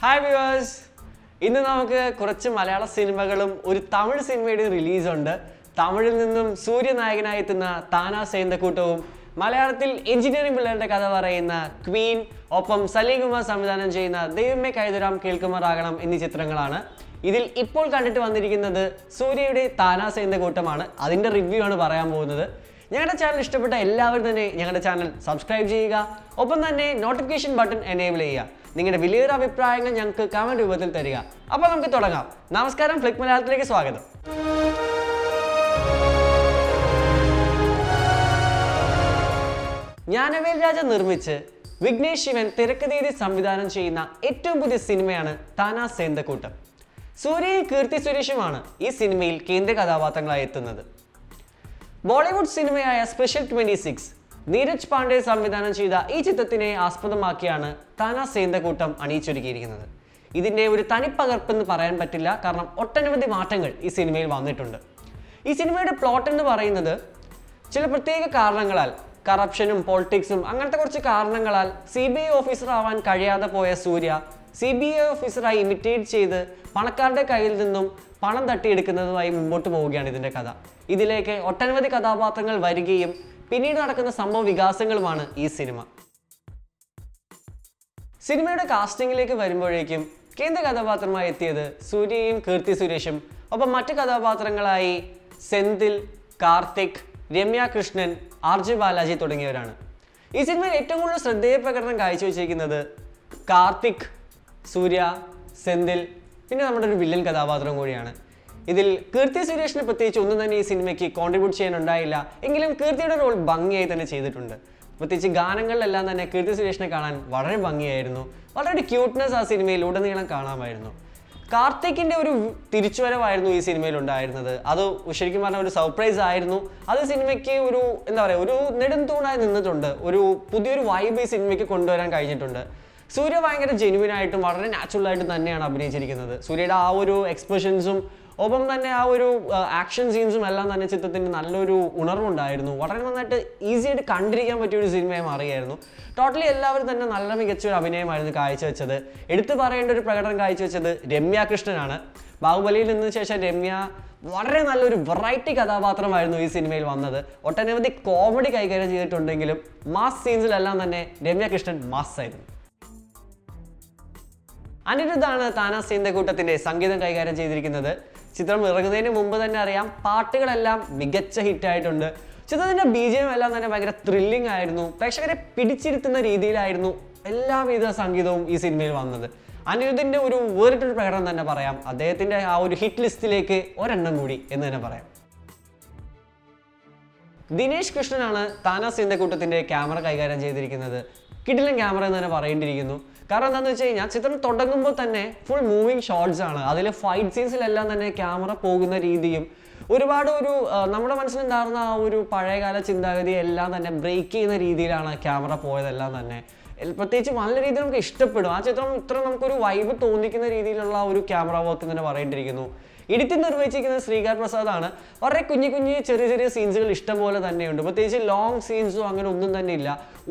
Hi viewers! ഇന്ന് നമുക്ക് കുറച്ച് മലയാള സിനിമകളും ഒരു തമിഴ് സിനിമയുടെ റിലീസ് ഉണ്ട്. തമിഴിൽ നിന്നും സൂര്യനായകനായി എത്തുന്ന താനാ സേന്തക്കൂട്ടവും മലയാളത്തിൽ എഞ്ചിനീയറിംഗ് പിള്ളേരുടെ കഥ പറയുന്ന ക്വീൻ ഒപ്പം സലീം കുമാർ സംവിധാനം ചെയ്യുന്ന ദൈവമേ കൈതുരാം കേൾക്കുമാറാകണം എന്നീ ചിത്രങ്ങളാണ്. ഇതിൽ ഇപ്പോൾ കണ്ടിട്ട് വന്നിരിക്കുന്നത് സൂര്യയുടെ താനാ സേന്തക്കൂട്ടമാണ്. അതിൻ്റെ റിവ്യൂ ആണ് പറയാൻ പോകുന്നത്. ഞങ്ങളുടെ ചാനൽ ഇഷ്ടപ്പെട്ട എല്ലാവരും തന്നെ ഞങ്ങളുടെ ചാനൽ സബ്സ്ക്രൈബ് ചെയ്യുക, ഒപ്പം തന്നെ നോട്ടിഫിക്കേഷൻ ബട്ടൺ എനേബിൾ ചെയ്യുക. നിങ്ങളുടെ വലിയൊരു അഭിപ്രായങ്ങൾ ഞങ്ങൾക്ക് കമന്റ് രൂപത്തിൽ തരിക. അപ്പോൾ നമുക്ക് തുടങ്ങാം. നമസ്കാരം, ഫ്ലിക് മലയാളത്തിലേക്ക് സ്വാഗതം. ജ്ഞാനവേൽ രാജ നിർമ്മിച്ച് വിഘ്നേഷ് ശിവൻ തിരക്കഥയെഴുതി സംവിധാനം ചെയ്യുന്ന ഏറ്റവും പുതിയ സിനിമയാണ് താനാ സേന്തക്കൂട്ടം. സൂര്യയും കീർത്തി സുരേഷുമാണ് ഈ സിനിമയിൽ കേന്ദ്ര കഥാപാത്രങ്ങളായി എത്തുന്നത്. ബോളിവുഡ് സിനിമയായ സ്പെഷ്യൽ 26 നീരജ് പാണ്ഡെ സംവിധാനം ചെയ്ത ഈ ചിത്രത്തിനെ ആസ്പദമാക്കിയാണ് താനാ സേന്തക്കൂട്ടം അണിയിച്ചൊരുക്കിയിരിക്കുന്നത്. ഇതിൻ്റെ ഒരു തനിപ്പകർപ്പെന്ന് പറയാൻ പറ്റില്ല, കാരണം ഒട്ടനവധി മാറ്റങ്ങൾ ഈ സിനിമയിൽ വന്നിട്ടുണ്ട്. ഈ സിനിമയുടെ പ്ലോട്ട് എന്ന് പറയുന്നത് ചില പ്രത്യേക കാരണങ്ങളാൽ, കറപ്ഷനും പൊളിറ്റിക്സും അങ്ങനത്തെ കുറച്ച് കാരണങ്ങളാൽ CBI ഓഫീസർ ആവാൻ കഴിയാതെ പോയ സൂര്യ CBI ഓഫീസറായി ഇമിറ്റേറ്റ് ചെയ്ത് പണക്കാരുടെ കയ്യിൽ നിന്നും പണം തട്ടിയെടുക്കുന്നതുമായി മുമ്പോട്ട് പോവുകയാണ് ഇതിൻ്റെ കഥ. ഇതിലേക്ക് ഒട്ടനവധി കഥാപാത്രങ്ങൾ വരികയും പിന്നീട് നടക്കുന്ന സംഭവ വികാസങ്ങളുമാണ് ഈ സിനിമ. സിനിമയുടെ കാസ്റ്റിംഗിലേക്ക് വരുമ്പോഴേക്കും കേന്ദ്ര കഥാപാത്രമായി എത്തിയത് സൂര്യയും കീർത്തി സുരേഷും, ഒപ്പം മറ്റ് കഥാപാത്രങ്ങളായി സെന്തിൽ, കാർത്തിക്, രമ്യ കൃഷ്ണൻ, RJ ബാലാജി തുടങ്ങിയവരാണ്. ഈ സിനിമയിൽ ഏറ്റവും കൂടുതൽ ശ്രദ്ധേയ പ്രകടനം കാഴ്ചവെച്ചിരിക്കുന്നത് കാർത്തിക്, സൂര്യ, സെന്തിൽ, പിന്നെ നമ്മുടെ ഒരു വില്ലൻ കഥാപാത്രം കൂടിയാണ്. ഇതിൽ കീർത്തി സുരേഷിന് പ്രത്യേകിച്ച് ഒന്നും തന്നെ ഈ സിനിമയ്ക്ക് കോൺട്രിബ്യൂട്ട് ചെയ്യാനുണ്ടായില്ല. എങ്കിലും കീർത്തിയുടെ റോൾ ഭംഗിയായി തന്നെ ചെയ്തിട്ടുണ്ട്. പ്രത്യേകിച്ച് ഗാനങ്ങളിലെല്ലാം തന്നെ കീർത്തി സുരേഷിനെ കാണാൻ വളരെ ഭംഗിയായിരുന്നു. വളരെ ക്യൂട്ട്നെസ് ആ സിനിമയിൽ ഉടനീളം കാണാമായിരുന്നു. കാർത്തിക്കിൻ്റെ ഒരു തിരിച്ചുവരവായിരുന്നു ഈ സിനിമയിൽ ഉണ്ടായിരുന്നത്. അത് ശരിക്കും പറഞ്ഞാൽ ഒരു സർപ്രൈസ് ആയിരുന്നു. അത് സിനിമയ്ക്ക് ഒരു എന്താ പറയുക, ഒരു നെടുംതൂണായി നിന്നിട്ടുണ്ട്. ഒരു പുതിയൊരു വൈബ് ഈ സിനിമയ്ക്ക് കൊണ്ടുവരാൻ കഴിഞ്ഞിട്ടുണ്ട്. സൂര്യ ഭയങ്കര ജെന്യുവിനായിട്ടും വളരെ നാച്ചുറലായിട്ടും തന്നെയാണ് അഭിനയിച്ചിരിക്കുന്നത്. സൂര്യയുടെ ആ ഒരു എക്സ്പ്രഷൻസും ഒപ്പം തന്നെ ആ ഒരു ആക്ഷൻ സീൻസും എല്ലാം തന്നെ ചിത്രത്തിന് നല്ലൊരു ഉണർവുണ്ടായിരുന്നു. വളരെ നന്നായിട്ട് ഈസിയായിട്ട് കണ്ടിരിക്കാൻ പറ്റിയ ഒരു സിനിമയായി മാറിയായിരുന്നു. ടോട്ടലി എല്ലാവരും തന്നെ നല്ല മികച്ച ഒരു അഭിനയമായിരുന്നു കാഴ്ചവെച്ചത്. എടുത്തു പറയേണ്ട ഒരു പ്രകടനം കാഴ്ചവെച്ചത് രമ്യ കൃഷ്ണനാണ്. ബാഹുബലിയിൽ നിന്നതിന് ശേഷം രമ്യ വളരെ നല്ലൊരു വെറൈറ്റി കഥാപാത്രമായിരുന്നു ഈ സിനിമയിൽ വന്നത്. ഒട്ടനവധി കോമഡി കൈകാര്യം ചെയ്തിട്ടുണ്ടെങ്കിലും മാസ് സീൻസിലെല്ലാം തന്നെ രമ്യ കൃഷ്ണൻ മാസ് ആയിരുന്നു. അനിരുദ്ധാണ് താനാ സേന്തക്കൂട്ടത്തിന്റെ സംഗീതം കൈകാര്യം ചെയ്തിരിക്കുന്നത്. ചിത്രം ഇറങ്ങുന്നതിന് മുമ്പ് തന്നെ അറിയാം, പാട്ടുകളെല്ലാം മികച്ച ഹിറ്റായിട്ടുണ്ട്. ചിത്രത്തിന്റെ BGM എല്ലാം തന്നെ ഭയങ്കര ത്രില്ലിംഗ് ആയിരുന്നു. പ്രേക്ഷകരെ പിടിച്ചിരുത്തുന്ന രീതിയിലായിരുന്നു എല്ലാവിധ സംഗീതവും ഈ സിനിമയിൽ വന്നത്. അനിരുദ്ധിന്റെ ഒരു വേറിട്ടൊരു പ്രകടനം തന്നെ പറയാം. അദ്ദേഹത്തിന്റെ ആ ഒരു ഹിറ്റ് ലിസ്റ്റിലേക്ക് ഒരെണ്ണം കൂടി എന്ന് തന്നെ പറയാം. ദിനേശ് കൃഷ്ണനാണ് താനാ സേന്തക്കൂട്ടത്തിന്റെ ക്യാമറ കൈകാര്യം ചെയ്തിരിക്കുന്നത്. കിടിലൻ ക്യാമറ എന്ന് തന്നെ പറയേണ്ടിയിരിക്കുന്നു. കാരണം എന്താണെന്ന് വെച്ച് കഴിഞ്ഞാൽ ചിത്രം തുടങ്ങുമ്പോൾ തന്നെ ഫുൾ മൂവിങ് ഷോട്ട്സ് ആണ്. അതിൽ ഫൈറ്റ് സീൻസിലെല്ലാം തന്നെ ക്യാമറ പോകുന്ന രീതിയും ഒരുപാട് നമ്മുടെ മനസ്സിലുണ്ടായിരുന്ന ആ ഒരു പഴയകാല ചിന്താഗതി എല്ലാം തന്നെ ബ്രേക്ക് ചെയ്യുന്ന രീതിയിലാണ് ക്യാമറ പോയതെല്ലാം തന്നെ. പ്രത്യേകിച്ച് നല്ല രീതിയിൽ നമുക്ക് ഇഷ്ടപ്പെടും. ആ ചിത്രം ഇത്ര നമുക്കൊരു വൈബ് തോന്നിക്കുന്ന രീതിയിലുള്ള ഒരു ക്യാമറ വർക്ക് തന്നെ പറയേണ്ടിയിരിക്കുന്നു. എഡിറ്റിംഗ് നിർവഹിച്ചിരിക്കുന്നത് ശ്രീകാർ പ്രസാദാണ്. വളരെ കുഞ്ഞു ചെറിയ സീൻസുകൾ ഇഷ്ടം പോലെ തന്നെയുണ്ട്. പ്രത്യേകിച്ച് ലോങ് സീൻസോ അങ്ങനെ ഒന്നും തന്നെ ഇല്ല.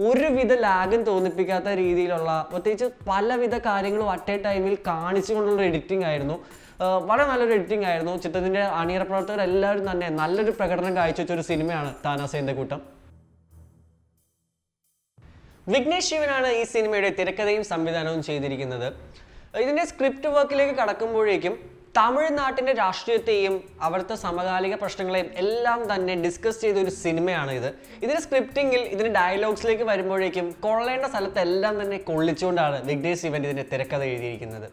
ഒരുവിധ ലാഗും തോന്നിപ്പിക്കാത്ത രീതിയിലുള്ള, പ്രത്യേകിച്ച് പലവിധ കാര്യങ്ങളും അറ്റ് എ ടൈമിൽ കാണിച്ചുകൊണ്ടുള്ള എഡിറ്റിംഗ് ആയിരുന്നു. വളരെ നല്ലൊരു എഡിറ്റിംഗ് ആയിരുന്നു. ചിത്രത്തിൻ്റെ അണിയറ പ്രവർത്തകർ എല്ലാവരും തന്നെ നല്ലൊരു പ്രകടനം കാഴ്ചവെച്ച ഒരു സിനിമയാണ് താനാ സേന്തക്കൂട്ടം. വിഘ്നേഷ് ശിവനാണ് ഈ സിനിമയുടെ തിരക്കഥയും സംവിധാനവും ചെയ്തിരിക്കുന്നത്. ഇതിൻ്റെ സ്ക്രിപ്റ്റ് വർക്കിലേക്ക് കടക്കുമ്പോഴേക്കും തമിഴ്നാട്ടിൻ്റെ രാഷ്ട്രീയത്തെയും അവിടുത്തെ സമകാലിക പ്രശ്നങ്ങളെയും എല്ലാം തന്നെ ഡിസ്കസ് ചെയ്ത ഒരു സിനിമയാണ് ഇത്. ഇതിൻ്റെ സ്ക്രിപ്റ്റിങ്ങിൽ, ഇതിൻ്റെ ഡയലോഗ്സിലേക്ക് വരുമ്പോഴേക്കും കൊള്ളേണ്ട സ്ഥലത്തെല്ലാം തന്നെ കൊള്ളിച്ചുകൊണ്ടാണ് വിഘ്നേഷ് ശിവൻ ഇതിൻ്റെ തിരക്കഥ എഴുതിയിരിക്കുന്നത്.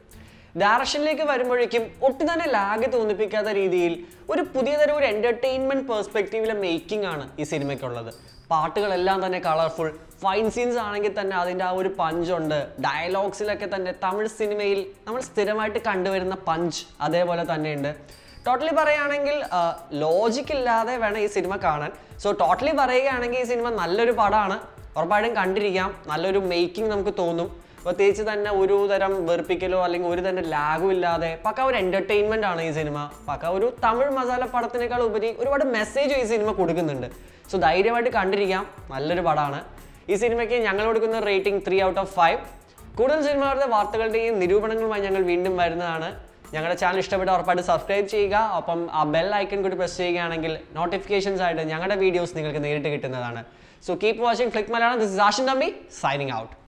ഡയറക്ഷനിലേക്ക് വരുമ്പോഴേക്കും ഒട്ടും തന്നെ ലാഗ് തോന്നിപ്പിക്കാത്ത രീതിയിൽ ഒരു പുതിയ തരം ഒരു എൻ്റർടൈൻമെൻറ്റ് പെർസ്പെക്റ്റീവിലെ മേക്കിംഗ് ആണ് ഈ സിനിമയ്ക്കുള്ളത്. പാട്ടുകളെല്ലാം തന്നെ കളർഫുൾ, ഫൈൻ സീൻസ് ആണെങ്കിൽ തന്നെ അതിൻ്റെ ആ ഒരു പഞ്ചുണ്ട്. ഡയലോഗ്സിലൊക്കെ തന്നെ തമിഴ് സിനിമയിൽ നമ്മൾ സ്ഥിരമായിട്ട് കണ്ടുവരുന്ന പഞ്ച് അതേപോലെ തന്നെയുണ്ട്. ടോട്ടലി പറയുകയാണെങ്കിൽ ലോജിക് ഇല്ലാതെ വേണം ഈ സിനിമ കാണാൻ. സോ ടോട്ടലി പറയുകയാണെങ്കിൽ ഈ സിനിമ നല്ലൊരു പടമാണ്, ഉറപ്പായിട്ടും കണ്ടിരിക്കാം. നല്ലൊരു മേക്കിംഗ് നമുക്ക് തോന്നും. പ്രത്യേകിച്ച് തന്നെ ഒരു തരം വെറുപ്പിക്കലോ അല്ലെങ്കിൽ ഒരു തന്നെ ലാഗും ഇല്ലാതെ പക്ക ഒരു എൻ്റർടൈൻമെൻ്റ് ആണ് ഈ സിനിമ. പക്ക ഒരു തമിഴ് മസാല പടത്തിനേക്കാൾ ഉപരി ഒരുപാട് മെസ്സേജ് ഈ സിനിമ കൊടുക്കുന്നുണ്ട്. സോ ധൈര്യമായിട്ട് കണ്ടിരിക്കാം. നല്ലൊരു പടമാണ്. ഈ സിനിമയ്ക്ക് ഞങ്ങൾ കൊടുക്കുന്ന റേറ്റിംഗ് 3 out of 5. കൂടുതൽ സിനിമകളുടെ വാർത്തകളുടെയും നിരൂപണങ്ങളുമായി ഞങ്ങൾ വീണ്ടും വരുന്നതാണ്. ഞങ്ങളുടെ ചാനൽ ഇഷ്ടപ്പെട്ട ഉറപ്പായിട്ട് സബ്സ്ക്രൈബ് ചെയ്യുക. ഒപ്പം ആ ബെൽ ഐക്കൺ കൂടി പ്രസ് ചെയ്യുകയാണെങ്കിൽ നോട്ടിഫിക്കേഷൻസ് ആയിട്ട് ഞങ്ങളുടെ വീഡിയോസ് നിങ്ങൾക്ക് നേരിട്ട് കിട്ടുന്നതാണ്. So keep watching flick Malayalam. This is Ashin Thampi signing out.